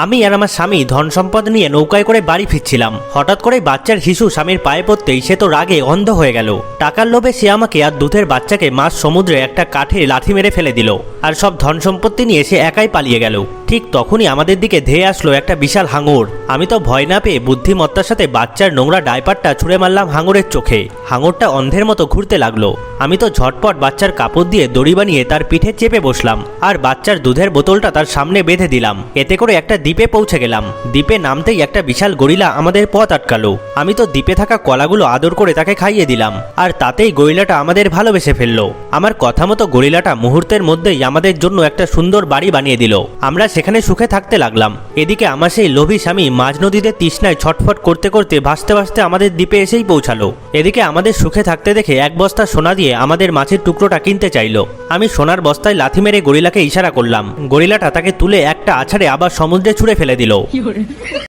আমি আর আমার স্বামী ধন সম্পদ নিয়ে নৌকায় করে বাড়ি ফিরছিলাম। হঠাৎ করে বাচ্চার শিশু স্বামীর পায়ে পড়তেই সে তো রাগে অন্ধ হয়ে গেল। টাকার লোভে সে আমাকে আর দুধের বাচ্চাকে মাছ সমুদ্রে একটা কাঠে লাঠি মেরে ফেলে দিল, আর সব ধন সম্পত্তি নিয়ে সে একাই পালিয়ে গেল। ঠিক তখনই আমাদের দিকে ধেয়ে আসলো একটা বিশাল হাঙর। আমি তো ভয় না পেয়ে বুদ্ধিমত্তার সাথে বাচ্চার নোংরা ডাইপারটা ছুঁড়ে মারলাম হাঙরের চোখে। হাঙরটা অন্ধের মতো ঘুরতে লাগলো। আমি তো ঝটপট বাচ্চার কাপড় দিয়ে দড়ি বানিয়ে তার পিঠে চেপে বসলাম, আর বাচ্চার দুধের বোতলটা তার সামনে বেঁধে দিলাম। এতে করে একটা দ্বীপে পৌঁছে গেলাম। দ্বীপে নামতেই একটা বিশাল গরিলা আমাদের পথ আটকালো। আমি তো দ্বীপে থাকা কলাগুলো আদর করে তাকে খাইয়ে দিলাম, আর তাতেই গরিলাটা আমাদের ভালোবেসে ফেললো। আমার কথা মতো গরিলাটা মুহূর্তের মধ্যেই আমাদের জন্য একটা সুন্দর বাড়ি বানিয়ে দিল। আমরা সেখানে সুখে থাকতে লাগলাম। এদিকে আমার সেই লোভী স্বামী মাঝ নদীতে তৃষ্ণায় ছটফট করতে করতে ভাসতে ভাসতে আমাদের দ্বীপে এসেই পৌঁছালো। এদিকে আমাদের সুখে থাকতে দেখে এক বস্তা সোনা দিয়ে আমাদের মাছের টুকরোটা কিনতে চাইলো। আমি সোনার বস্তায় লাথি মেরে গরিলাকে ইশারা করলাম। গরিলাটা তাকে তুলে একটা আছাড়ে আবার সমুদ্রে ছুঁড়ে ফেলে দিল।